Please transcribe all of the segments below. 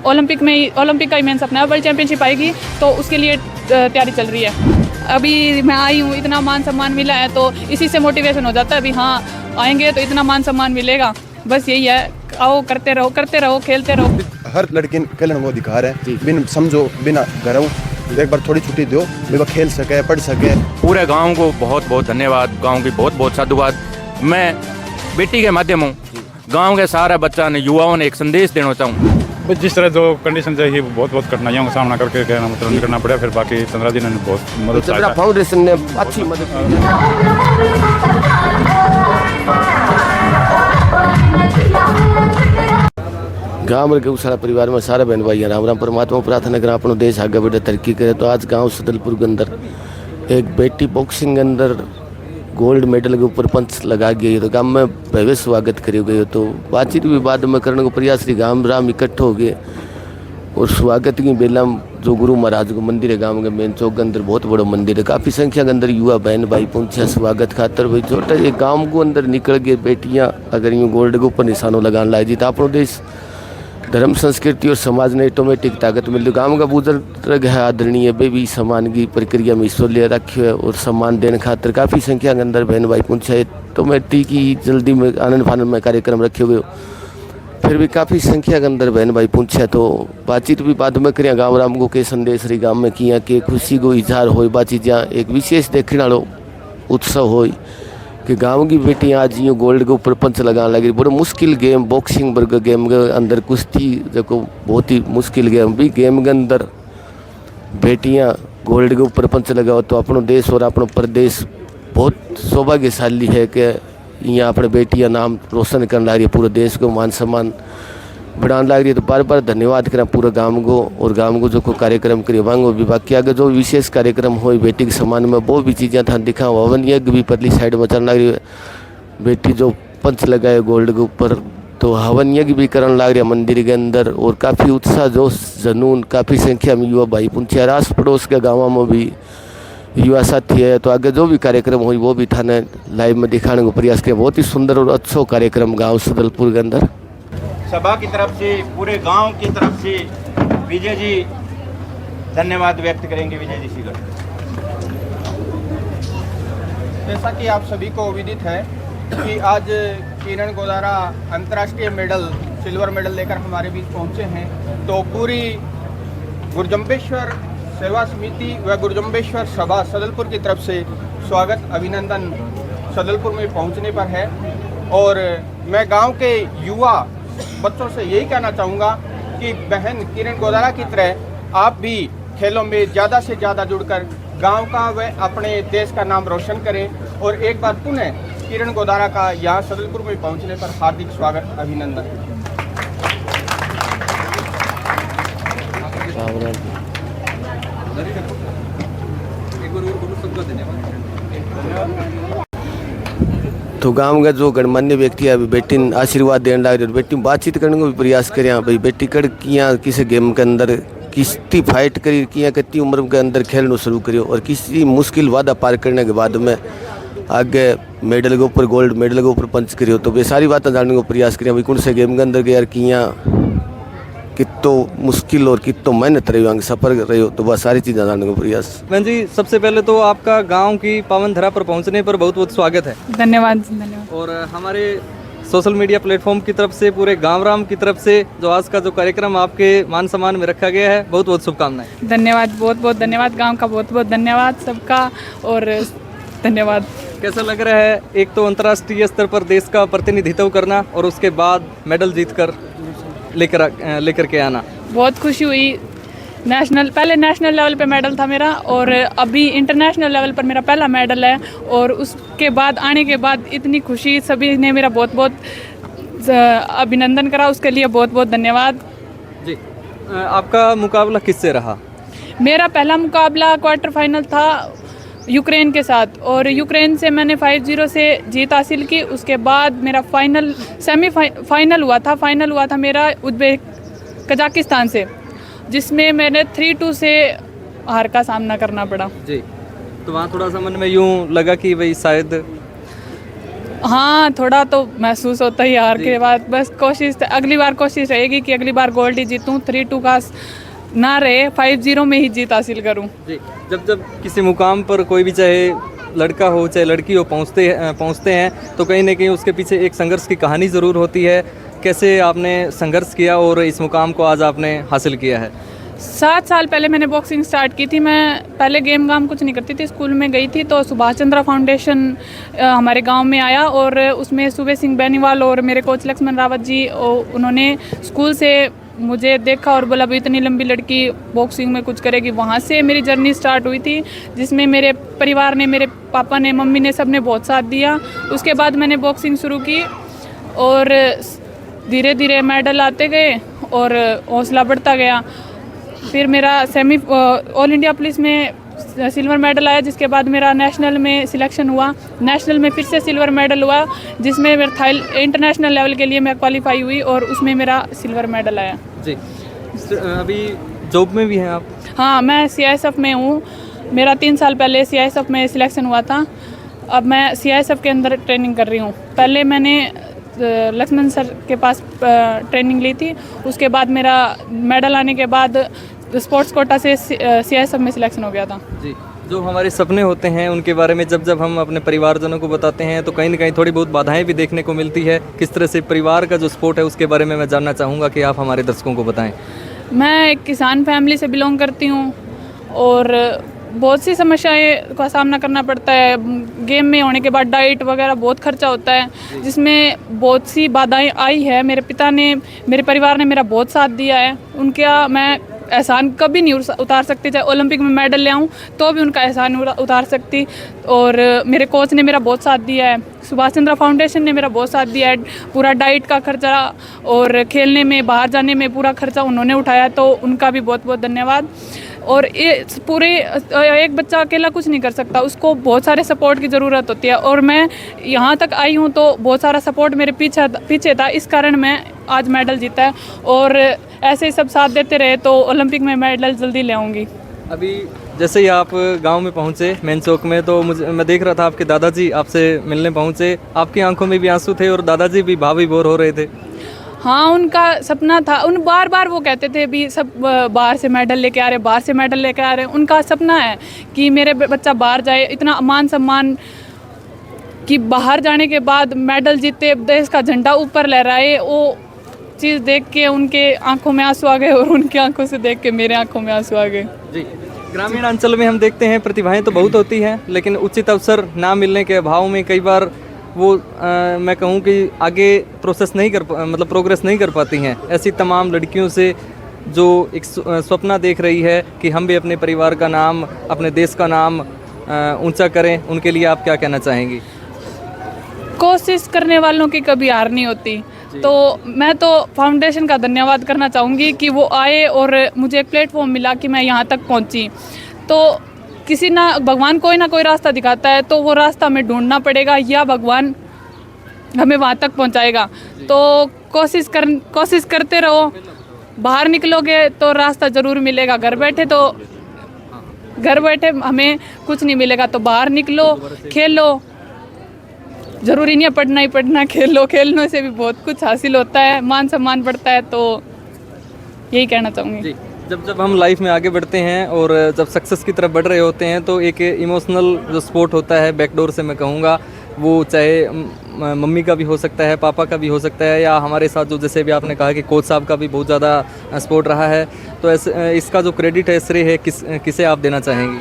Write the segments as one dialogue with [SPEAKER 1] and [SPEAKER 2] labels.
[SPEAKER 1] Olympic का ही main सपना है। वर्ल्ड चैंपियनशिप आएगी तो उसके लिए तैयारी चल रही है। अभी मैं आई हूँ, इतना मान सम्मान मिला है तो इसी से मोटिवेशन हो जाता है, अभी हाँ आएंगे तो इतना मान सम्मान मिलेगा। बस यही है, आओ करते रहो खेलते रहो।
[SPEAKER 2] हर लड़के खेलने को अधिकार है, बिन समझो बिना घरों एक बार थोड़ी छुट्टी दो, वो खेल सके पढ़ सके।
[SPEAKER 3] पूरे गांव को बहुत बहुत धन्यवाद, गांव की बहुत बहुत साधुवाद। मैं बेटी के माध्यम हूँ गांव के सारे बच्चा ने युवाओं ने एक संदेश देना चाहूँ।
[SPEAKER 4] जिस तरह जो कंडीशन चाहिए बहुत कठिनाइयों का सामना करके करना पड़ा, फिर बाकी 15 दिन ने बहुत मदद
[SPEAKER 2] फाउंडेशन ने अच्छी मदद की।
[SPEAKER 5] गाँव के सारा परिवार में सारा बहन भाई राम राम परमात्मा प्रार्थना करें अपनो देश आगे बढ़े तरक्की करे। तो आज गांव सदलपुर के अंदर एक बेटी बॉक्सिंग के अंदर गोल्ड मेडल के ऊपर पंच लगा गई, तो गांव में भव्य स्वागत करी गई। तो बातचीत भी बाद में करने को प्रयास रही, गांव राम इकट्ठे हो गए और स्वागत की बेला जो गुरु महाराज को मंदिर है गांव के मेन चौक के अंदर, बहुत बड़ा मंदिर है, काफ़ी संख्या के अंदर युवा बहन भाई पहुंचे स्वागत खातर। भाई छोटा एक गाँव को अंदर निकल गए बेटियाँ अगर यूँ गोल्ड के ऊपर निशानों लगाने लाई जी, तो अपनो देश धर्म संस्कृति और समाज ने ऑटोमेटिक ताकत मिली। गाँव का बुजुर्ग है आदरणीय वे भी सम्मान की प्रक्रिया में हिस्सा ले रखे है और सम्मान देने खातर काफ़ी संख्या के अंदर बहन भाई पहुँचे। ऑटोमेटिक ही जल्दी में आनंद फानंद में कार्यक्रम रखे हुए, फिर भी काफ़ी संख्या के अंदर बहन भाई पहुँचे। तो बातचीत भी बाद में करें गाँव राम को के संदेश रही गाँव में किया कि खुशी को इजहार हो बातचीत जहाँ एक विशेष देखने वालों उत्सव हो कि गांव की बेटियां आज यूँ गोल्ड के ऊपर पंच लगाने लगी। बड़ा मुश्किल गेम बॉक्सिंग वर्ग गेम के अंदर कुश्ती जो बहुत ही मुश्किल गेम भी गेम के अंदर बेटियां गोल्ड के ऊपर पंच लगाओ, तो अपनो देश और अपनो प्रदेश बहुत सौभाग्यशाली है कि यहाँ अपने बेटियां नाम रोशन करने लग रही है, पूरे देश को मान सम्मान बढ़ाने लग रही है। तो बार बार धन्यवाद करें पूरे गांव को और गांव को जो को कार्यक्रम करे वांगो भी बाकी आगे जो विशेष कार्यक्रम हो बेटी के सम्मान में वो भी चीज़ें था दिखा। हवन यज्ञ भी परली साइड में चलने लग रही है, बेटी जो पंच लगाए गोल्ड के ऊपर तो हवन यज्ञ भी करने लग रहा है मंदिर के अंदर और काफ़ी उत्साह जोश जनून काफ़ी संख्या में युवा भाई पहुँचे। आस पड़ोस के गाँवों में भी युवा साथी है, तो आगे जो भी कार्यक्रम हुई वो भी थाने लाइव में दिखाने को प्रयास किया। बहुत ही सुंदर और अच्छा कार्यक्रम गाँव सदलपुर के अंदर
[SPEAKER 6] सभा की तरफ से पूरे गांव की तरफ से विजय जी धन्यवाद व्यक्त करेंगे। विजय जी सीगर।
[SPEAKER 7] जैसा कि आप सभी को विदित है कि आज किरण गोदारा अंतर्राष्ट्रीय मेडल सिल्वर मेडल लेकर हमारे बीच पहुंचे हैं, तो पूरी गुरजम्बेश्वर सेवा समिति व गुरजम्बेश्वर सभा सदलपुर की तरफ से स्वागत अभिनंदन सदलपुर में पहुंचने पर है। और मैं गांव के युवा बच्चों से यही कहना चाहूँगा कि बहन किरण गोदारा की तरह आप भी खेलों में ज़्यादा से ज़्यादा जुड़कर गांव का व अपने देश का नाम रोशन करें। और एक बार पुनः किरण गोदारा का यहाँ सदलपुर में पहुँचने पर हार्दिक स्वागत अभिनंदन।
[SPEAKER 5] तो गांव का जो गणमान्य व्यक्ति है बेटी आशीर्वाद देने लग रहे, बेटी बातचीत करने को भी प्रयास करें भाई बेटी कड़ किया किसी गेम के अंदर किस्ती फाइट करी किया कितनी उम्र के अंदर खेलना शुरू करियो और किसी मुश्किल वादा पार करने के बाद में आगे मेडल के ऊपर गोल्ड मेडल के ऊपर पंच करियो। तो वे सारी बातें जानने को प्रयास करें भाई कौन से गेम के अंदर यार किया कितो मुश्किल और कितो मेहनत रही हो सफर रही हो, तो वह सारी चीज़ें जानने को प्रयास।
[SPEAKER 8] बहन जी सबसे पहले तो आपका गांव की पावन धरा पर पहुंचने पर बहुत बहुत स्वागत है।
[SPEAKER 1] धन्यवाद।
[SPEAKER 8] और हमारे सोशल मीडिया प्लेटफॉर्म की तरफ से पूरे गांव राम की तरफ से जो आज का जो कार्यक्रम आपके मान सम्मान में रखा गया है बहुत बहुत शुभकामनाएं।
[SPEAKER 1] धन्यवाद, बहुत बहुत धन्यवाद, गाँव का बहुत बहुत धन्यवाद सबका और धन्यवाद।
[SPEAKER 8] कैसा लग रहा है एक तो अंतर्राष्ट्रीय स्तर पर देश का प्रतिनिधित्व करना और उसके बाद मेडल जीतकर लेकर के आना? बहुत खुशी हुई।
[SPEAKER 1] पहले नेशनल लेवल पे मेडल था मेरा और अभी इंटरनेशनल लेवल पर मेरा पहला मेडल है और उसके बाद आने के बाद इतनी खुशी, सभी ने मेरा बहुत बहुत अभिनंदन करा, उसके लिए बहुत बहुत धन्यवाद
[SPEAKER 8] जी। आपका मुकाबला किससे रहा?
[SPEAKER 1] मेरा पहला मुकाबला क्वार्टर फाइनल था यूक्रेन के साथ और यूक्रेन से मैंने 5-0 से जीत हासिल की। उसके बाद मेरा फाइनल हुआ था मेरा कजाकिस्तान से, जिसमें मैंने 3-2 से हार का सामना करना पड़ा
[SPEAKER 8] जी। तो वहाँ थोड़ा सा मन में यूँ लगा कि भाई शायद
[SPEAKER 1] हाँ, थोड़ा तो महसूस होता ही हार के बाद। बस अगली बार कोशिश रहेगी कि अगली बार गोल्ड ही जीतूँ, 3-2 का ना रहे, 5-0 में ही जीत हासिल करूँ।
[SPEAKER 8] जी, जब किसी मुकाम पर कोई भी, चाहे लड़का हो चाहे लड़की हो, पहुँचते हैं तो कहीं ना कहीं उसके पीछे एक संघर्ष की कहानी ज़रूर होती है। कैसे आपने संघर्ष किया और इस मुकाम को आज आपने हासिल किया है?
[SPEAKER 1] 7 साल पहले मैंने बॉक्सिंग स्टार्ट की थी। मैं पहले गेम कुछ नहीं करती थी, स्कूल में गई थी तो सुभाष चंद्रा फाउंडेशन हमारे गांव में आया और उसमें सुबे सिंह बेनीवाल और मेरे कोच लक्ष्मण रावत जी, उन्होंने स्कूल से मुझे देखा और बोला भाई इतनी लंबी लड़की बॉक्सिंग में कुछ करेगी। वहाँ से मेरी जर्नी स्टार्ट हुई थी, जिसमें मेरे परिवार ने, मेरे पापा ने, मम्मी ने, सब ने बहुत साथ दिया। उसके बाद मैंने बॉक्सिंग शुरू की और धीरे धीरे मेडल आते गए और हौसला बढ़ता गया। फिर मेरा ऑल इंडिया पुलिस में सिल्वर मेडल आया, जिसके बाद मेरा नेशनल में सिलेक्शन हुआ। नेशनल में फिर से सिल्वर मेडल हुआ, जिसमें मेरा इंटरनेशनल लेवल के लिए मैं क्वालिफाई हुई और उसमें मेरा सिल्वर मेडल आया।
[SPEAKER 8] जी, अभी जॉब में भी हैं आप?
[SPEAKER 1] हाँ, मैं CISF में हूँ। मेरा 3 साल पहले CISF में सिलेक्शन हुआ था। अब मैं CISF के अंदर ट्रेनिंग कर रही हूँ। पहले मैंने लक्ष्मण सर के पास ट्रेनिंग ली थी, उसके बाद मेरा मेडल आने के बाद स्पोर्ट्स कोटा से CISF में सिलेक्शन हो गया था।
[SPEAKER 8] जी, जो हमारे सपने होते हैं उनके बारे में जब हम अपने परिवारजनों को बताते हैं तो कहीं ना कहीं थोड़ी बहुत बाधाएं भी देखने को मिलती है। किस तरह से परिवार का जो सपोर्ट है उसके बारे में मैं जानना चाहूँगा कि आप हमारे दर्शकों को बताएं।
[SPEAKER 1] मैं एक किसान फैमिली से बिलोंग करती हूँ और बहुत सी समस्याएं का सामना करना पड़ता है। गेम में होने के बाद डाइट वगैरह बहुत खर्चा होता है, जिसमें बहुत सी बाधाएं आई है। मेरे पिता ने, मेरे परिवार ने मेरा बहुत साथ दिया है। उनका मैं एहसान कभी नहीं उतार सकती। चाहे ओलंपिक में मेडल ले आऊँ तो भी उनका एहसान उतार सकती। और मेरे कोच ने मेरा बहुत साथ दिया है। सुभाष चंद्रा फाउंडेशन ने मेरा बहुत साथ दिया है। पूरा डाइट का खर्चा और खेलने में, बाहर जाने में पूरा खर्चा उन्होंने उठाया, तो उनका भी बहुत बहुत धन्यवाद। और ये पूरे एक बच्चा अकेला कुछ नहीं कर सकता, उसको बहुत सारे सपोर्ट की ज़रूरत होती है। और मैं यहाँ तक आई हूँ तो बहुत सारा सपोर्ट मेरे पीछे था, इस कारण मैं आज मेडल जीता है। और ऐसे ही सब साथ देते रहे तो ओलंपिक में मेडल जल्दी ले आऊँगी।
[SPEAKER 8] अभी जैसे ही आप गांव में पहुंचे मेन चौक में, तो मैं देख रहा था आपके दादाजी आपसे मिलने पहुंचे। आपकी आंखों में भी आंसू थे और दादाजी भी भावी भोर हो रहे थे।
[SPEAKER 1] हाँ, उनका सपना था। बार बार वो कहते थे भी सब बाहर से मेडल लेके आ रहे, बाहर से मेडल लेके आ रहे। उनका सपना है कि मेरे बच्चा बाहर जाए, इतना मान सम्मान कि बाहर जाने के बाद मेडल जीते, देश का झंडा ऊपर लहराए। वो चीज़ देख के उनके आंखों में आंसू आ गए और उनकी आंखों से देख के मेरे आंखों में आंसू आ गए।
[SPEAKER 8] जी, ग्रामीण अंचल में हम देखते हैं प्रतिभाएं तो बहुत होती हैं, लेकिन उचित अवसर ना मिलने के अभाव में कई बार वो मैं कहूँ कि आगे प्रोग्रेस नहीं कर पाती हैं। ऐसी तमाम लड़कियों से जो एक सपना देख रही है कि हम भी अपने परिवार का नाम, अपने देश का नाम ऊंचा करें, उनके लिए आप क्या कहना चाहेंगी?
[SPEAKER 1] कोशिश करने वालों की कभी हार नहीं होती। तो मैं तो फाउंडेशन का धन्यवाद करना चाहूँगी कि वो आए और मुझे एक प्लेटफॉर्म मिला कि मैं यहाँ तक पहुँची। तो भगवान कोई ना कोई रास्ता दिखाता है, तो वो रास्ता हमें ढूंढना पड़ेगा या भगवान हमें वहाँ तक पहुँचाएगा। तो कोशिश करते रहो, बाहर निकलोगे तो रास्ता ज़रूर मिलेगा। घर बैठे हमें कुछ नहीं मिलेगा, तो बाहर निकलो, खेलो। ज़रूरी नहीं है पढ़ना ही पढ़ना, खेलने से भी बहुत कुछ हासिल होता है, मान सम्मान बढ़ता है। तो यही कहना चाहूँगी।
[SPEAKER 8] जब हम लाइफ में आगे बढ़ते हैं और जब सक्सेस की तरफ बढ़ रहे होते हैं तो एक इमोशनल जो सपोर्ट होता है बैकडोर से, मैं कहूँगा वो चाहे मम्मी का भी हो सकता है, पापा का भी हो सकता है, या हमारे साथ जो जैसे भी आपने कहा कि कोच साहब का भी बहुत ज़्यादा सपोर्ट रहा है। तो ऐसे इसका जो क्रेडिट है, श्रेय है, किसे आप देना चाहेंगी?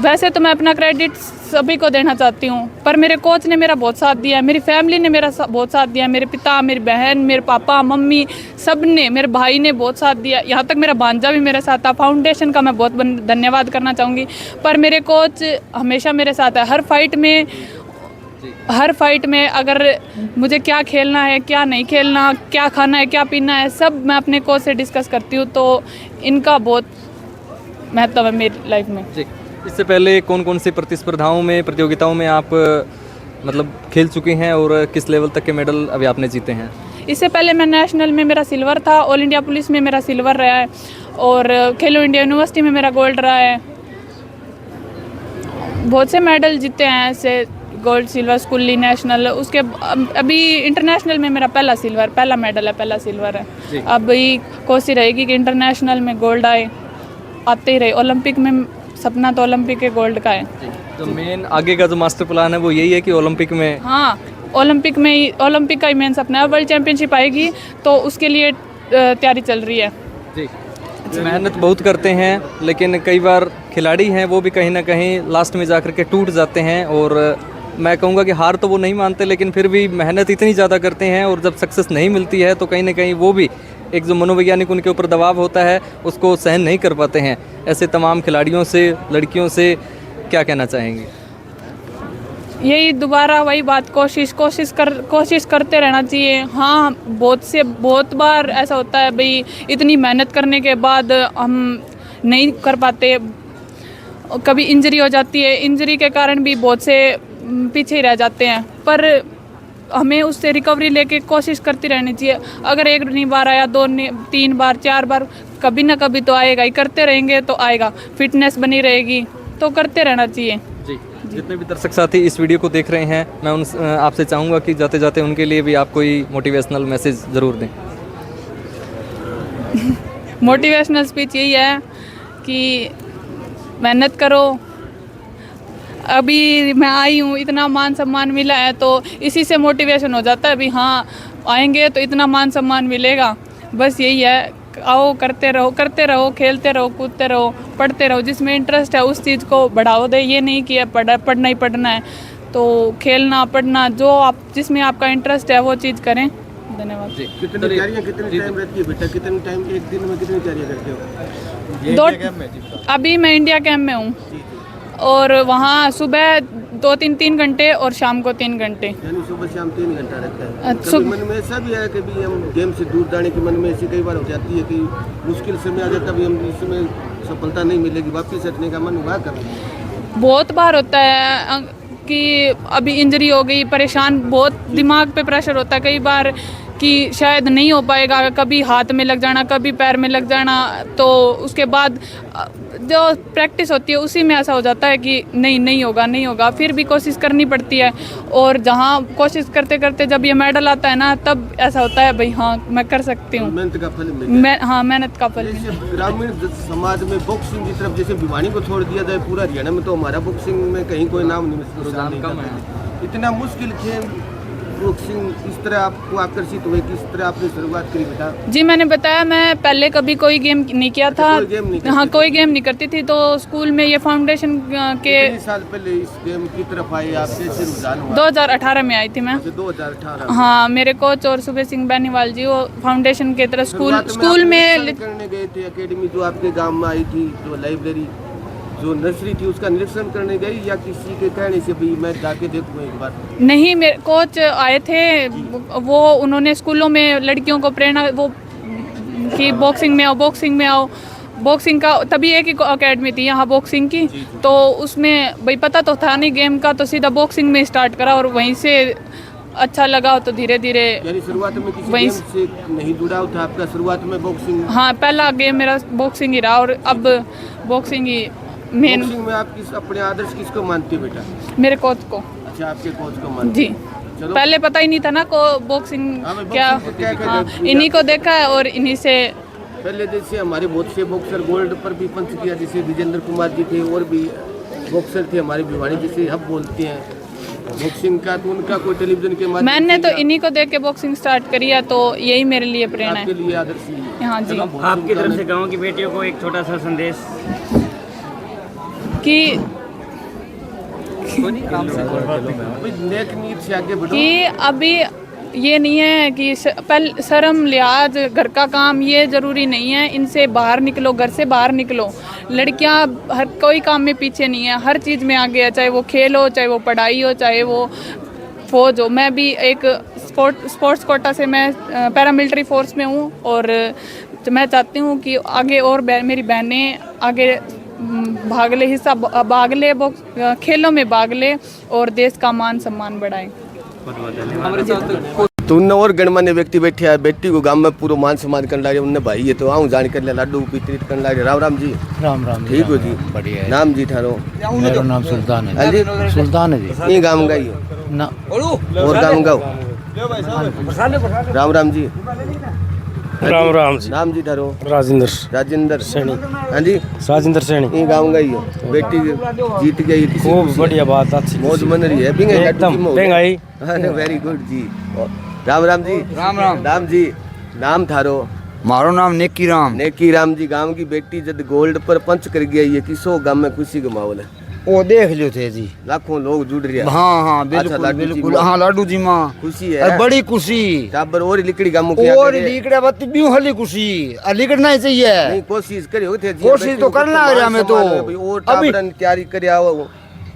[SPEAKER 1] वैसे तो मैं अपना क्रेडिट सभी को देना चाहती हूँ, पर मेरे कोच ने मेरा बहुत साथ दिया है, मेरी फैमिली ने मेरा बहुत साथ दिया है। मेरे पिता, मेरी बहन, मेरे पापा, मम्मी, सब ने, मेरे भाई ने बहुत साथ दिया। यहाँ तक मेरा भांजा भी मेरे साथ था। फाउंडेशन का मैं बहुत धन्यवाद करना चाहूँगी। पर मेरे कोच हमेशा मेरे साथ है। हर फाइट में अगर मुझे क्या खेलना है, क्या नहीं खेलना, क्या खाना है, क्या पीना है, सब मैं अपने कोच से डिस्कस करती हूँ। तो इनका बहुत महत्व है मेरी लाइफ में।
[SPEAKER 8] जी, इससे पहले कौन कौन सी प्रतियोगिताओं में आप खेल चुकी हैं और किस लेवल तक के मेडल अभी आपने जीते हैं?
[SPEAKER 1] इससे पहले मैं नेशनल में मेरा सिल्वर था, ऑल इंडिया पुलिस में मेरा सिल्वर रहा है और खेलो इंडिया यूनिवर्सिटी में मेरा गोल्ड रहा है। बहुत से मेडल जीते हैं ऐसे गोल्ड सिल्वर स्कूली नेशनल, उसके अभी इंटरनेशनल में मेरा पहला मेडल है, पहला सिल्वर है। अभी कोशिश रहेगी कि इंटरनेशनल में गोल्ड आते ही रहे। ओलंपिक में सपना तो ओलंपिक के गोल्ड का है।
[SPEAKER 8] तो मेन आगे का जो मास्टर प्लान है वो यही है कि ओलंपिक में,
[SPEAKER 1] हाँ ओलंपिक का ही मेन सपना है। वर्ल्ड चैंपियनशिप आएगी तो उसके लिए तैयारी चल रही है।
[SPEAKER 8] जी मेहनत बहुत करते हैं, लेकिन कई बार खिलाड़ी हैं वो भी कहीं ना कहीं लास्ट में जाकर के टूट जाते हैं। और मैं कहूँगा कि हार तो वो नहीं मानते, लेकिन फिर भी मेहनत इतनी ज़्यादा करते हैं और जब सक्सेस नहीं मिलती है तो कहीं ना कहीं वो भी एक जो मनोवैज्ञानिक उनके ऊपर दबाव होता है उसको सहन नहीं कर पाते हैं। ऐसे तमाम खिलाड़ियों से, लड़कियों से क्या कहना चाहेंगे?
[SPEAKER 1] यही दोबारा वही बात, कोशिश करते रहना चाहिए। हाँ बहुत बार ऐसा होता है भाई, इतनी मेहनत करने के बाद हम नहीं कर पाते, कभी इंजरी हो जाती है, इंजरी के कारण भी बहुत से पीछे ही रह जाते हैं। पर हमें उससे रिकवरी लेके कोशिश करती रहनी चाहिए। अगर एक नहीं बार आया, 2 3 बार 4 बार, कभी ना कभी तो आएगा ही। करते रहेंगे तो आएगा, फिटनेस बनी रहेगी तो करते रहना चाहिए।
[SPEAKER 8] जी जितने भी दर्शक साथी इस वीडियो को देख रहे हैं, मैं उन आपसे चाहूँगा कि जाते जाते उनके लिए भी आप कोई मोटिवेशनल मैसेज ज़रूर दें।
[SPEAKER 1] मोटिवेशनल स्पीच यही है कि मेहनत करो। अभी मैं आई हूँ, इतना मान सम्मान मिला है तो इसी से मोटिवेशन हो जाता है, अभी हाँ आएंगे तो इतना मान सम्मान मिलेगा। बस यही है, आओ करते रहो, खेलते रहो, कूदते रहो, पढ़ते रहो। जिसमें इंटरेस्ट है उस चीज़ को बढ़ाओ दे। ये नहीं कि पढ़ना ही पढ़ना है, तो खेलना पढ़ना जो जिसमें आपका इंटरेस्ट है वो चीज़ करें। धन्यवाद जी।
[SPEAKER 5] कितनी तैयारियां कितनी टाइम रहती है बेटा? कितने टाइम, एक दिन में कितनी तैयारियां करते हो?
[SPEAKER 1] अभी मैं इंडिया कैंप में हूँ और वहाँ सुबह 2-3 घंटे और शाम को 3 घंटे।
[SPEAKER 5] यानी सुबह शाम 3 घंटा रहता है।
[SPEAKER 1] अच्छा।
[SPEAKER 5] कभी मन में ऐसा भी है कि भी हम गेम से दूर जाने की मन में ऐसी कई बार हो जाती है कि मुश्किल समय आ जाता है, हम इसमें सफलता नहीं मिलेगी, वापस हटने का मन हुआ कर?
[SPEAKER 1] बहुत बार होता है कि अभी इंजरी हो गई, परेशान, बहुत दिमाग पे प्रेशर होता है कई बार कि शायद नहीं हो पाएगा, कभी हाथ में लग जाना, कभी पैर में लग जाना। तो उसके बाद जो प्रैक्टिस होती है उसी में ऐसा हो जाता है कि नहीं होगा। फिर भी कोशिश करनी पड़ती है और जहाँ कोशिश करते करते जब ये मेडल आता है ना, तब ऐसा होता है भाई हाँ मैं कर सकती हूँ।
[SPEAKER 5] मेहनत का फल मिलता है।
[SPEAKER 1] मेहनत का फल।
[SPEAKER 5] जैसे ग्रामीण समाज में बॉक्सिंग की तरफ जैसे भिवानी को छोड़ दिया जाए, पूरा हरियाणा में तो हमारा बॉक्सिंग में कहीं कोई नाम नहीं है। इतना मुश्किल खेल बॉक्सिंग, इस तरह आपको आकर्षित हुए, किस तरह आपने शुरुआत करी बेटा? जी
[SPEAKER 1] मैंने बताया, मैं पहले कभी कोई गेम नहीं किया था। हाँ कोई गेम नहीं करती थी, तो स्कूल में ये फाउंडेशन के
[SPEAKER 5] कितने साल पहले इस गेम की तरफ आए आप? कैसे रुझान हुआ?
[SPEAKER 1] 2018 में आई थी मैं।
[SPEAKER 5] 2018?
[SPEAKER 1] हाँ मेरे कोच और सुबह सिंह बेनीवाल जी वो फाउंडेशन की तरफ स्कूल में
[SPEAKER 5] करने गए थे। एकेडमी जो आपके गाँव में आई थी, जो लाइब्रेरी जो नर्सरी थी, उसका निरीक्षण करने गई या किसी के कहने से भी मैं जाके देखूँ एक बार? नहीं,
[SPEAKER 1] मेरे कोच आए थे, वो उन्होंने स्कूलों में लड़कियों को प्रेरणा वो कि बॉक्सिंग में आओ। बॉक्सिंग का तभी एक ही अकेडमी थी यहाँ बॉक्सिंग की, तो उसमें भाई पता तो था नहीं गेम का, तो सीधा बॉक्सिंग में स्टार्ट करा और वहीं से अच्छा लगा तो धीरे धीरे।
[SPEAKER 5] यानी शुरुआत में किसी गेम से नहीं जुड़ा था आपका? शुरुआत में बॉक्सिंग?
[SPEAKER 1] हाँ पहला गेम मेरा बॉक्सिंग ही रहा और अब बॉक्सिंग ही मेन।
[SPEAKER 5] बॉक्सिंग में आप अपने आदर्श किसको मानते बेटा?
[SPEAKER 1] मेरे कोच को।
[SPEAKER 5] अच्छा, आपके कोच को मानते?
[SPEAKER 1] जी। पहले पता ही नहीं था ना को बॉक्सिंग क्या। इन्हीं को देखा है और इन्हीं से
[SPEAKER 5] पहले जैसे हमारे बहुत से बॉक्सर गोल्ड पर भी पंच किया, जैसे विजेंद्र कुमार जी थे और भी बॉक्सर थे हमारे भिवानी, जैसे हम बोलते हैं बॉक्सिंग का, तो उनका कोई टेलीविजन के माध्यम
[SPEAKER 1] मैंने तो इन्हीं को देख के बॉक्सिंग स्टार्ट करी है, तो यही मेरे लिए प्रेरणा है।
[SPEAKER 5] आपके लिए आदर्श?
[SPEAKER 1] हाँ जी।
[SPEAKER 6] आपकी तरफ से गाँव की बेटियों को एक छोटा सा संदेश
[SPEAKER 1] कि अभी ये नहीं है कि पहले शर्म लिहाज घर का काम ये ज़रूरी नहीं है, इनसे बाहर निकलो, घर से बाहर निकलो। लड़कियां हर कोई काम में पीछे नहीं है, हर चीज़ में आगे है, चाहे वो खेल हो, चाहे वो पढ़ाई हो, चाहे वो फौज हो। मैं भी एक स्पोर्ट्स कोटा से मैं पैरामिलिट्री फोर्स में हूँ और मैं चाहती हूँ कि आगे और मेरी बहनें आगे भाग ले, खेलों में भाग ले और देश का मान सम्मान बढ़ाएं।
[SPEAKER 8] हमारे साथ
[SPEAKER 5] तो उनने और गणमान्य व्यक्ति बैठे हैं, बेटी को गांव में पूरा मान सम्मान करने लगे। उनने भाई ये तो आऊँ जान कर लिया, लाडू वितरित करने लगे। राम राम जी।
[SPEAKER 9] राम राम।
[SPEAKER 5] ठीक हो जी।
[SPEAKER 9] बढ़िया।
[SPEAKER 5] नाम जी थारो?
[SPEAKER 9] मेरा नाम सुल्तान है।
[SPEAKER 5] अली
[SPEAKER 9] सुल्तान है जी।
[SPEAKER 5] ये गाँव का ही
[SPEAKER 9] ना
[SPEAKER 5] और गाँव गाँव। राम राम जी।
[SPEAKER 10] राम राम जी।
[SPEAKER 5] नाम जी थारो?
[SPEAKER 10] राजेंद्र
[SPEAKER 5] राजेंद्र
[SPEAKER 10] सैनी।
[SPEAKER 5] हाँ जी।
[SPEAKER 10] राजेंद्र सैनी।
[SPEAKER 5] ये गाँव का ही हो, बेटी जीत गई, किसी
[SPEAKER 10] खूब
[SPEAKER 5] खुशी
[SPEAKER 10] बढ़िया बात, अच्छी
[SPEAKER 5] मौज मन रही है। बिंगे
[SPEAKER 10] एकदम महंगाई।
[SPEAKER 5] वेरी गुड जी। राम राम जी।
[SPEAKER 11] राम राम।
[SPEAKER 5] राम जी। नाम थारो?
[SPEAKER 11] मारो नाम नेकी राम।
[SPEAKER 5] नेकी राम जी। गांव की बेटी जब गोल्ड पर पंच कर गया, ये किसो गांव में खुशी का माहौल है?
[SPEAKER 11] वो देख लियो थे जी,
[SPEAKER 5] लाखों लोग जुड़ रहे हैं।
[SPEAKER 11] हाँ हाँ बिल्कुल
[SPEAKER 5] अच्छा, लाडू जी
[SPEAKER 11] बिल्कुल।
[SPEAKER 5] माँ।
[SPEAKER 11] हाँ लाडू जी माँ
[SPEAKER 5] खुशी है।
[SPEAKER 11] अरे बड़ी खुशी।
[SPEAKER 5] टाबर और लिकड़ी गांव
[SPEAKER 11] और लिकड़े बत्ती भी हली खुशी, लिकड़ना ही चाहिए।
[SPEAKER 5] नहीं कोशिश करियो थे जी,
[SPEAKER 11] कोशिश तो करना है हमें तो।
[SPEAKER 5] और टाबरन तैयारी करे आओ,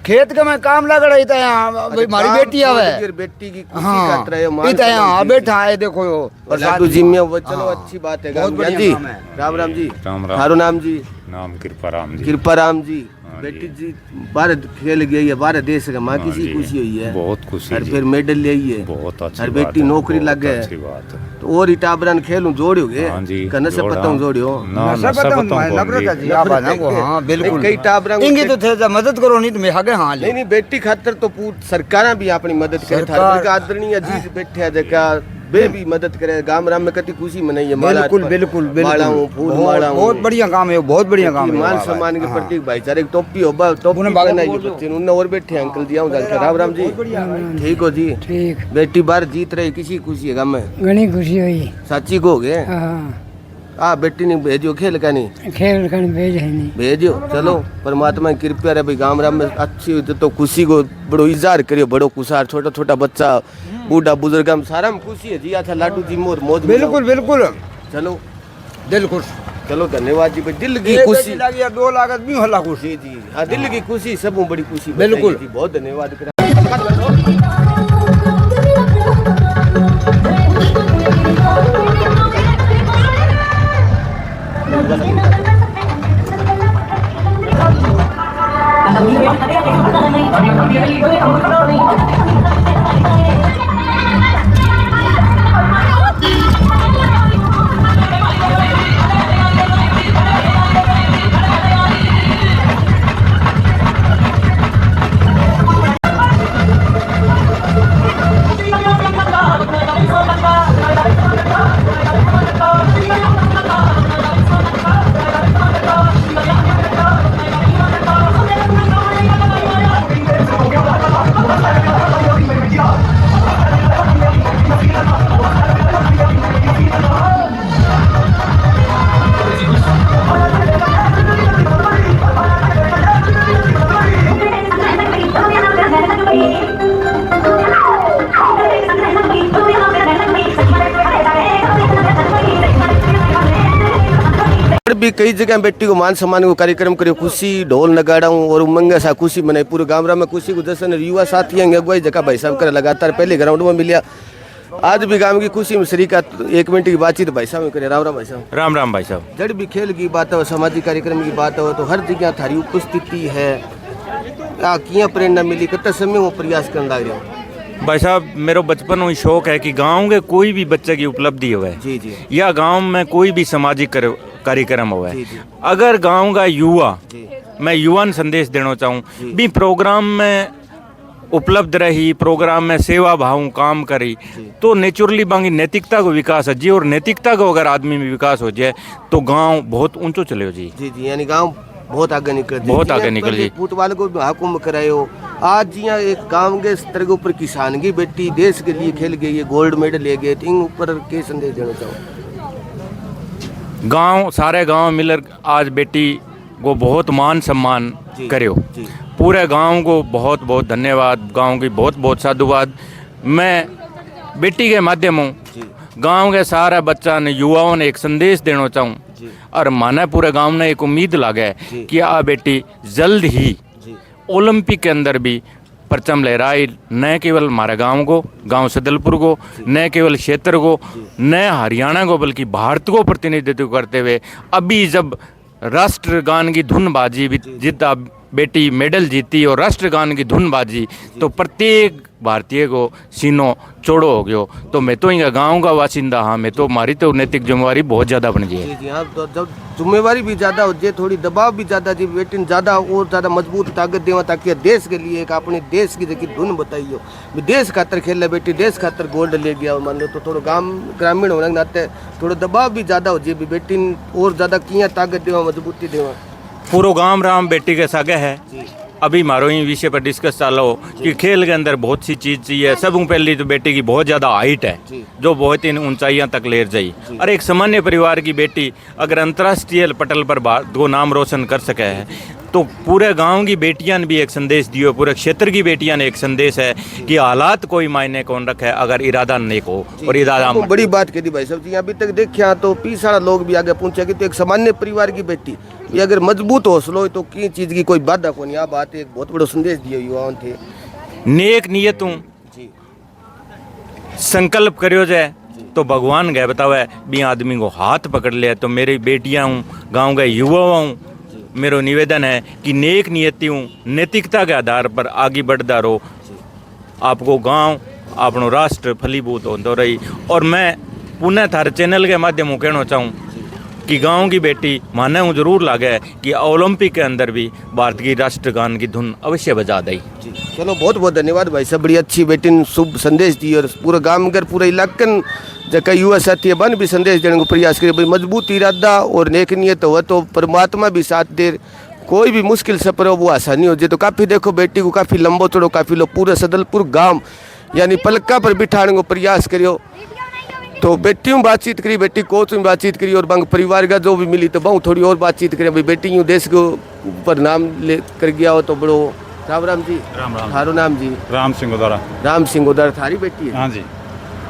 [SPEAKER 11] खेत का मैं काम लग रही था यहाँ, हमारी बेटी आवे।
[SPEAKER 5] बेटी की खुशी
[SPEAKER 11] हाँ
[SPEAKER 5] खातिर है मान
[SPEAKER 11] इतना यहाँ बैठा है, देखो यो
[SPEAKER 5] लाडू जी में वो। चलो अच्छी बात है।
[SPEAKER 11] बहुत बढ़िया
[SPEAKER 5] जी
[SPEAKER 11] काम है।
[SPEAKER 5] राम राम जी।
[SPEAKER 4] राम राम।
[SPEAKER 5] थारो नाम जी?
[SPEAKER 4] नाम कृपा राम जी।
[SPEAKER 5] कृपा राम जी।
[SPEAKER 4] हाँ
[SPEAKER 5] बेटी जी भारत खेल गई है, भारत देश का माँ किसी
[SPEAKER 4] जी।
[SPEAKER 5] खुशी हुई है।
[SPEAKER 4] बहुत खुशी
[SPEAKER 5] और
[SPEAKER 4] जी।
[SPEAKER 5] फिर मेडल ले आई है।
[SPEAKER 4] बहुत अच्छी
[SPEAKER 5] और
[SPEAKER 4] बात
[SPEAKER 5] बेटी
[SPEAKER 4] है,
[SPEAKER 5] नौकरी
[SPEAKER 4] बहुत
[SPEAKER 5] लग गए।
[SPEAKER 4] अच्छी बात है।
[SPEAKER 5] तो और इटाबरन खेलूं जोड़ोगे?
[SPEAKER 4] हाँ जी।
[SPEAKER 5] कन से पतंग जोड़ियो?
[SPEAKER 4] ना
[SPEAKER 11] नशा पतंग नफरत है जी, आप आना को। हाँ बिल्कुल।
[SPEAKER 5] कई टाबरन
[SPEAKER 11] इंगे तो थे जा, मदद करो नहीं तो मैं आगे। हाँ
[SPEAKER 5] नहीं नहीं, बेटी खातर तो सरकारां भी अपनी मदद करे। थारे का आदरणीय जी बैठे है जका बे भी मदद करे। गांव राम में कति खुशी मनाई है।
[SPEAKER 11] बिल्कुल बिल्कुल
[SPEAKER 5] मालाऊं फूल मालाऊं,
[SPEAKER 11] बहुत बढ़िया काम है, बहुत बढ़िया काम है।
[SPEAKER 5] मान सम्मान के प्रतीक भाईचारे की टोपी हो, टोपी बनाई है बच्चे ने। उन्होंने और बैठे अंकल जी आऊं जाके। राम राम जी। ठीक हो जी?
[SPEAKER 9] ठीक।
[SPEAKER 5] बेटी बार जीत रही, किसी खुशी है गांव में?
[SPEAKER 9] घनी खुशी हुई।
[SPEAKER 5] सच्ची को गए?
[SPEAKER 9] हाँ
[SPEAKER 5] बेटी ने भेजो खेल का नहीं
[SPEAKER 9] खेल कर भेज है नहीं
[SPEAKER 5] भेजो। चलो परमात्मा की कृपा रहे भाई। गाँव राम में अच्छी हुई तो खुशी को बड़ो इजहार करियो। बड़ो कुसार छोटा छोटा बच्चा बूढ़ा बुजुर्ग सारा में खुशी है जी। अच्छा लाडू जी मोर मौज
[SPEAKER 11] बिल्कुल बिल्कुल।
[SPEAKER 5] चलो
[SPEAKER 11] दिल खुश।
[SPEAKER 5] चलो धन्यवाद जी भाई। दिल की खुशी
[SPEAKER 11] 2 लाख भी हल्ला खुशी
[SPEAKER 5] जी। हाँ दिल की खुशी सब बड़ी खुशी।
[SPEAKER 11] बिल्कुल
[SPEAKER 5] जी बहुत धन्यवाद। भी कई जगह बेटी को मान सम्मान को कार्यक्रम करे, खुशी ढोल नगाड़ा और उमंग सा खुशी मनाई। पूरे गाँव में खुशी को जश्न। युवा साथी अगुवाई जगह भाई साहब कर लगातार पहले ग्राउंड में मिलिया। आज भी गांव की खुशी में शरीक। 1 मिनट की बातचीत भाई साहब करे। राम राम भाई साहब।
[SPEAKER 3] राम राम भाई साहब।
[SPEAKER 5] जब भी खेल की बात हो, सामाजिक कार्यक्रम की बात हो, तो हर जगह थारी उपस्थिति है। किया प्रेरणा मिली, कितना समय वो प्रयास करने लग रहे हो?
[SPEAKER 3] भाई साहब मेरा बचपन में शौक है कि गांव के कोई भी बच्चे की उपलब्धि हो
[SPEAKER 5] जी जी
[SPEAKER 3] या गांव में कोई भी सामाजिक कार्यक्रम हो,
[SPEAKER 5] जी जी
[SPEAKER 3] अगर गांव का युवा,
[SPEAKER 5] जी
[SPEAKER 3] मैं युवान संदेश देना चाहूँ भी प्रोग्राम में उपलब्ध रही, प्रोग्राम में सेवा भाव काम करी, तो नेचुरली बांगी नैतिकता को विकास है जी। और नैतिकता को अगर आदमी में विकास हो जाए तो गांव बहुत ऊंचो चले हो जी।
[SPEAKER 5] जी जी। यानी गांव बहुत आगे निकल
[SPEAKER 3] बहुत आगे निकल जी।
[SPEAKER 5] फुटबॉल को हुकुम करायो। आज जिया एक गांव के स्तर के ऊपर किसान की बेटी देश के लिए खेल गई है, गोल्ड मेडल ले गए। इन ऊपर के संदेश देना चाहूँ?
[SPEAKER 3] गांव सारे गांव मिलकर आज बेटी को बहुत मान सम्मान करो। पूरे गांव को बहुत बहुत धन्यवाद, गांव की बहुत बहुत साधुवाद। मैं बेटी के माध्यम गांव के सारे बच्चा ने, युवाओं ने एक संदेश देना चाहूँ और माने पूरे गांव ने एक उम्मीद लागे कि आ बेटी जल्द ही ओलंपिक के अंदर भी परचम लहराई, न केवल हमारे गांव को, गांव सदलपुर को, न केवल क्षेत्र को, न हरियाणा को, बल्कि भारत को प्रतिनिधित्व करते हुए। अभी जब राष्ट्रगान की धुन बाजी भी जितना बेटी मेडल जीती और राष्ट्रगान की धुन बाजी, तो प्रत्येक भारतीय को सीनो चौड़ो हो गयो। तो मैं तो यहाँ गाँव का वासिंदा हाँ, मैं तो हमारी तो नैतिक जिम्मेवारी बहुत ज़्यादा बन गई है।
[SPEAKER 5] जी हाँ, तो जब जिम्मेवारी भी ज़्यादा हो जाए, थोड़ी दबाव भी ज़्यादा जी, बेटी ज़्यादा और ज़्यादा मजबूत ताकत देवा, ताकि देश के लिए एक अपने देश की देखिए धुन बताइयो, देश खातर खेल बेटी, देश खातर गोल्ड ले गया मान लो, तो थोड़ा ग्रामीण होने के नाते थोड़ा दबाव भी ज़्यादा हो जाए, बेटी और ज़्यादा किया ताकत देवा, मजबूती देवा।
[SPEAKER 3] पूरा गाँव राम बेटी के सागे है। अभी मारो ही विषय पर डिस्कस चालो कि खेल के अंदर बहुत सी चीज़ चाहिए। सबसे पहली तो बेटी की बहुत ज़्यादा हाइट है जो बहुत ही ऊंचाइयां तक ले जाई, और एक सामान्य परिवार की बेटी अगर अंतर्राष्ट्रीय पटल पर दो नाम रोशन कर सके है तो पूरे गांव की बेटियां ने भी एक संदेश दियो, पूरे क्षेत्र की बेटियां ने एक संदेश है कि हालात कोई मायने कौन रखे अगर इरादा नेक हो और इरादा।
[SPEAKER 5] बड़ी बात कही भाई साहब जी, अभी तक देखिए तो 20 सारा लोग भी आगे पूछे कि तो एक सामान्य परिवार की बेटी ये अगर मजबूत हौसलो तो की चीज की कोई बाधा को नहीं। आ बात एक बहुत बड़ा संदेश दिया युवाओं थे।
[SPEAKER 3] नेक नियतों संकल्प करियो जाए तो भगवान गए बतावे भी आदमी को हाथ पकड़ लिया। तो मेरी बेटियां हूँ, गाँव के युवा हूँ, मेरा निवेदन है कि नेक नियतियों नैतिकता के आधार पर आगे बढ़ता रहो, आपको गांव अपनो राष्ट्र फलीभूत होता रही। और मैं पुनः थारे चैनल के माध्यम से कहना चाहूँ कि गांव की बेटी माने हूँ जरूर लागे कि ओलंपिक के अंदर भी भारत की राष्ट्रगान की धुन अवश्य बजा दी।
[SPEAKER 5] चलो बहुत बहुत धन्यवाद भाई साहब, बड़ी अच्छी बेटी ने शुभ संदेश दी और पूरे गाँव कर पूरे इलाकन जगह युवा साथी बन भी संदेश देने को प्रयास करे। भाई मजबूत इरादा और नेक नियत हो तो परमात्मा भी साथ दे, कोई भी मुश्किल सफर हो वो आसानी हो जाए। तो काफ़ी देखो बेटी को काफ़ी लंबो चौड़ो काफ़ी लोग पूरे सदलपुर गांव यानी पलका पर बिठाने को प्रयास करियो। तो बेटियों बातचीत करी, बेटी कोच में बातचीत करी और बंग परिवार का जो भी मिली तो बहुत थोड़ी और बातचीत करें। भाई बेटी यूँ देश को ऊपर नाम ले कर गया हो तो बड़ो। राम राम जी।
[SPEAKER 4] राम राम।
[SPEAKER 5] थारो नाम जी?
[SPEAKER 4] राम सिंह उदारा।
[SPEAKER 5] राम सिंह उदारा थारी बेटी है?
[SPEAKER 4] हाँ जी।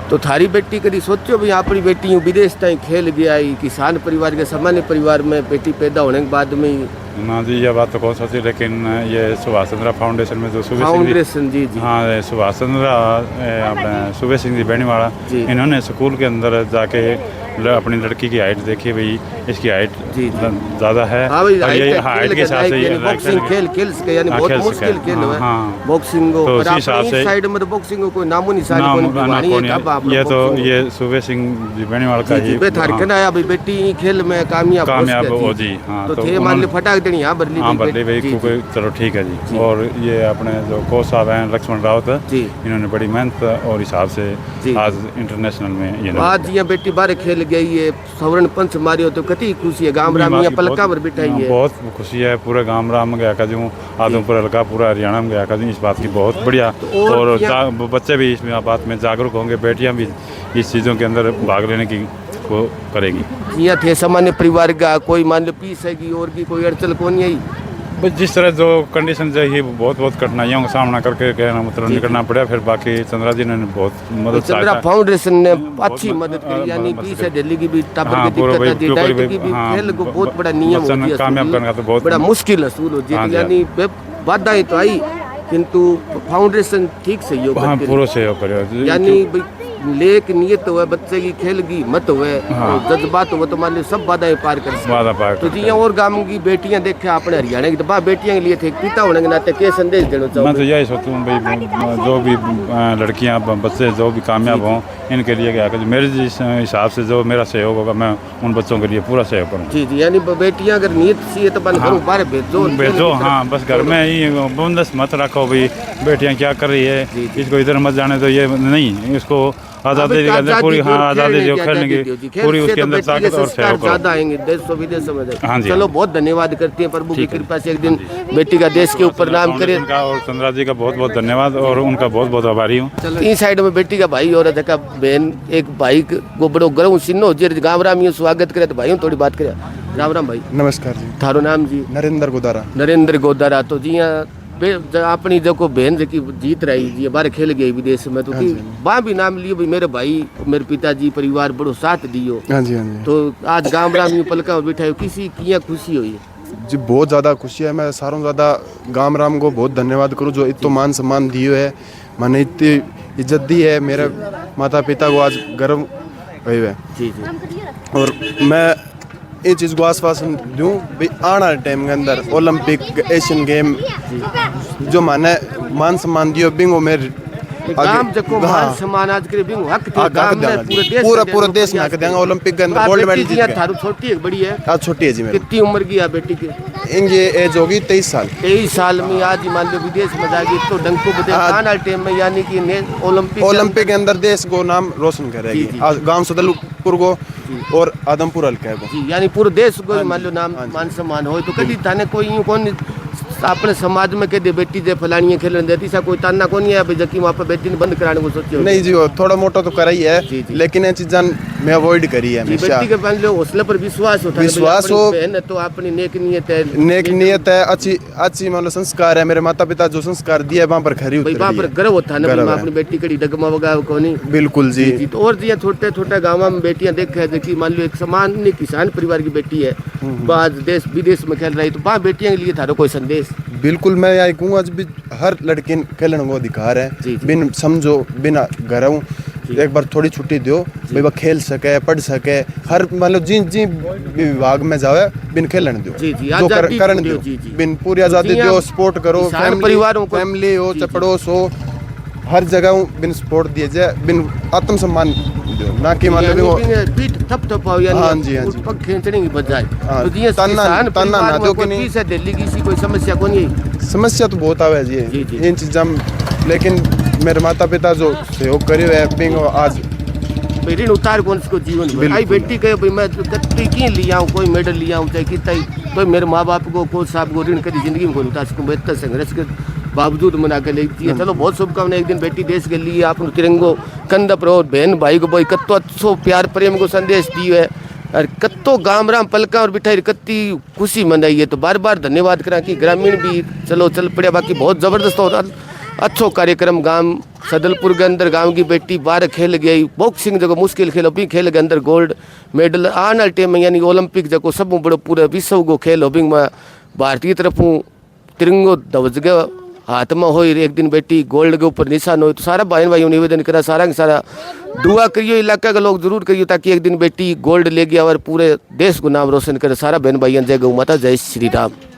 [SPEAKER 5] तो थारी बेटी कभी सोचो भाई अपनी बेटी यूँ विदेश ताई खेल गया ही, किसान परिवार के सामान्य परिवार में बेटी पैदा होने के बाद में?
[SPEAKER 4] ना जी ये बात तो कौन सोची, लेकिन ये सुभाष चंद्र फाउंडेशन में जो
[SPEAKER 5] फाउंडेशन जी जी
[SPEAKER 4] हाँ सुभाष चंद्र अपने सुबह सिंह जी बेनीवाला, इन्होंने स्कूल के अंदर जाके अपनी लड़की की हाइट देखी, भाई इसकी हाइट ज़्यादा है।
[SPEAKER 5] हाँ
[SPEAKER 4] और ये हाइट के हिसाब से
[SPEAKER 5] बॉक्सिंग खेल सके यानी बहुत मुश्किल खेल है बॉक्सिंग को,
[SPEAKER 4] तो उसी हिसाब से
[SPEAKER 5] साइड में तो बॉक्सिंग को कोई नामो निशान नहीं।
[SPEAKER 4] ये तो ये सुबह सिंह जी बेनीवाल का ही
[SPEAKER 5] बेथारकन आया भाई बेटी खेल में कामयाब
[SPEAKER 4] हो जी। हाँ
[SPEAKER 5] तो थे मान ली फटाक देनी यहाँ बदली
[SPEAKER 4] भाई चलो ठीक है जी। और ये अपने जो कोच साहब हैं लक्ष्मण रावत, इन्होंने बड़ी मेहनत और हिसाब से आज इंटरनेशनल में ये
[SPEAKER 5] आज ये बेटी बाहर खेल गई है, सवर्ण पंच मारियो तो कति खुशी है। गांव राम या पलका पर बिठाई है,
[SPEAKER 4] बहुत खुशी है। पूरे गांव राम में गया का जो आदमपुर हल्का पूरा हरियाणा में गया का इस बात की बहुत बढ़िया। और बच्चे भी इस बात में जागरूक होंगे, बेटियां भी इस चीज़ों के अंदर भाग लेने की वो करेगी।
[SPEAKER 5] यहाँ थे सामान्य परिवार का कोई मान लो पीस है कि और की कोई अड़चन कौन यही
[SPEAKER 4] बस जिस तरह जो कंडीशन चाहिए बहुत कठिनाइयों का सामना करके कहना मतलब निकलना पड़ा। फिर बाकी चंद्रा जी ने बहुत मदद
[SPEAKER 5] चंद्रा फाउंडेशन ने अच्छी मदद की, यानी पीस है दिल्ली की भी टापर की दिक्कत है, डाइट की भी खेल को बहुत बड़ा नियम हो गया,
[SPEAKER 4] कामयाब करना तो बहुत
[SPEAKER 5] बड़ा मुश्किल असूल हो जाए, यानी बाधाएं तो आई किंतु फाउंडेशन ठीक सहयोग
[SPEAKER 4] पूरा सहयोग करे,
[SPEAKER 5] यानी लेक नियत हुआ बच्चे की खेल की मत हुए जज्बात हुआ तो मान लो सब बाधाएं पार कर। तो जी और गांव की बेटियां देखे अपने हरियाणा की तो बेटियां के लिए थे पिता होने के नाते क्या संदेश देना चाहूँ?
[SPEAKER 4] मैं तो यही सोचता हूँ भाई जो भी लड़कियां बच्चे जो भी कामयाब हों इनके लिए क्या कर मेरे जिस हिसाब से जो मेरा सहयोग होगा मैं उन बच्चों के लिए पूरा सहयोग करूँ।
[SPEAKER 5] जी जी यानी बेटियां अगर नियत सी है तो बाहर भेजो।
[SPEAKER 4] हाँ बस घर में ही बंदस मत रखो भाई बेटियां क्या कर रही है, इसको इधर मत जाने तो ये नहीं, इसको आज़ादी पूरी हाँ आज़ादी जो खेलने की पूरी उसके अंदर ताकत और सहयोग
[SPEAKER 5] ज़्यादा आएंगे देश विदेशों में। हाँ चलो बहुत धन्यवाद करते हैं, प्रभु की कृपा से एक दिन बेटी का देश के ऊपर नाम करे।
[SPEAKER 4] और चंद्रा जी का बहुत बहुत धन्यवाद और उनका बहुत बहुत आभारी हूँ।
[SPEAKER 5] इस साइड में बेटी का भाई और का बहन एक भाई को बड़ो गर्व सिन्नो जे गाँव राम यूँ स्वागत करे तो भाई थोड़ी बात करे। राम राम भाई।
[SPEAKER 2] नमस्कार जी।
[SPEAKER 5] थारो नाम जी?
[SPEAKER 2] नरेंद्र गोदारा।
[SPEAKER 5] नरेंद्र गोदारा। तो जी यहाँ अपनी जो बहन की जीत रही जी बाहर खेल गई विदेश में तो वहाँ भी नाम लियो भाई मेरे भाई मेरे पिताजी परिवार बड़ो साथ दियो।
[SPEAKER 2] हाँ जी हाँ जी।
[SPEAKER 5] तो आज गाँव राम यूँ पलका में बिठाई किसी किया खुशी हुई
[SPEAKER 2] जी? बहुत ज़्यादा खुशी है। मैं सारों ज़्यादा गाँव राम को बहुत धन्यवाद करूँ जो इतना मान सम्मान दियो है, मैंने इतनी इज्जत दी है, मेरे माता पिता को आज गर्व हुए है।
[SPEAKER 5] जी जी।
[SPEAKER 2] और मैं ये चीज़ को आश्वासन दूँ भाई आने वाले टाइम के अंदर ओलंपिक एशियन गेम जो माने मान सम्मान दियो बिंगो मेरे
[SPEAKER 5] गांव जको मान सम्मान आज करे बिंग हक थे गांव में
[SPEAKER 2] पूरा देश में हक देंगे ओलंपिक के अंदर गोल्ड मेडल जीत
[SPEAKER 5] थारू छोटी है बड़ी है
[SPEAKER 2] आज छोटी है जी मेरी
[SPEAKER 5] कितनी उम्र की है बेटी की
[SPEAKER 2] इनकी एज होगी 23 साल
[SPEAKER 5] 23 साल में आज ही मान लो विदेश में जाएगी तो डंको बदे आने वाले टाइम में यानी कि
[SPEAKER 2] ओलंपिक के अंदर देश को नाम रोशन करेगी गांव सदलपुर को और आदमपुर हल्का को
[SPEAKER 5] यानी पूरे देश को मान लो नाम मान सम्मान हो तो कभी थाने कोई यूं कौन अपने समाज में कह दे बेटी जे फलानी खेलने देती सा कोई ताना कौन है भाई जबकि वहाँ पर बेटी ने बंद कराने को सोचे
[SPEAKER 2] नहीं जी थोड़ा मोटा तो करा ही है लेकिन ये चीज़ मैं अवॉइड करी है
[SPEAKER 5] बेटी के मान लो हौसले पर विश्वास होता है
[SPEAKER 2] विश्वास हो
[SPEAKER 5] तो अपनी नेक नीयत है
[SPEAKER 2] अच्छी मान लो संस्कार है मेरे माता पिता जो संस्कार दिया वहाँ पर खरी उतरी
[SPEAKER 5] वहाँ पर गर्व होता है ना अपनी बेटी कड़ी डगमा वगा को नहीं
[SPEAKER 2] बिल्कुल जी
[SPEAKER 5] तो और जी छोटे छोटे गाँव में बेटियां देखे देखी मान लो एक सामान्य किसान परिवार की बेटी है आज देश विदेश में खेल रही तो वहाँ बेटियों के लिए थारो कोई संदेश
[SPEAKER 2] बिल्कुल मैं यही कहूँगा भी हर लड़की खेलने को अधिकार है बिन समझो बिना घर हूँ एक बार थोड़ी छुट्टी दो भाई वह खेल सके पढ़ सके हर मान लो जी विभाग में जावे बिन खेलने दो करने दो बिन पूरी आज़ादी दो स्पोर्ट करो परिवारों फैमिली हो चपड़ोस हो हर जगह बिन सपोर्ट दिए जाए बिन आत्मसम्मान दो ना कि मान लो
[SPEAKER 5] पीठ थप हो यानी
[SPEAKER 2] हाँ जी
[SPEAKER 5] पग खींचने की बजाय
[SPEAKER 2] तो ये ताना ना दो कि
[SPEAKER 5] नहीं से दिल्ली की कोई समस्या कौन है
[SPEAKER 2] समस्या तो बहुत आवे जी इन चीज़ों लेकिन मेरे माता पिता जो सहयोग करे है बिंग आज
[SPEAKER 5] ऋण उतार कौन इसको जीवन में आई बेटी कहे भाई मैं कत्ती की लिया हूँ कोई मेडल लिया हूँ चाहे कितना ही तो मेरे माँ बाप को कोच साहब को ऋण करी जिंदगी में कोई उतार सको बेहतर संघर्ष के बावजूद मना के लेती है चलो बहुत शुभकामनाएं एक दिन बेटी देश के लिए आप तिरंगो कंध पर और बहन भाई को भाई कत्तो अच्छो प्यार प्रेम को संदेश दियो है और कत्तो गाम राम पलका और बिठाई कत्ती खुशी मनाई है तो बार बार धन्यवाद करा कि ग्रामीण भी चलो चल पड़े बाकी बहुत ज़बरदस्त होता अच्छो कार्यक्रम गांव सदलपुर के अंदर गांव की बेटी बाहर खेल गई बॉक्सिंग जगह मुश्किल खेल अभी खेल के अंदर गोल्ड मेडल आने वाले टाइम में यानी ओलंपिक जगह सब बड़ो पूरे विश्व को खेल होबिंग में भारतीय तरफ तिरंगो ध्वज के हाथ में हो एक दिन बेटी गोल्ड के ऊपर निशान हो तो सारा भाइयों निवेदन करा सारा के सारा दुआ करियो इलाका के लोग जरूर करियो ताकि एक दिन बेटी गोल्ड ले गया और पूरे देश को नाम रोशन करे सारा बहन भाइयों जय गौ माता जय श्री राम।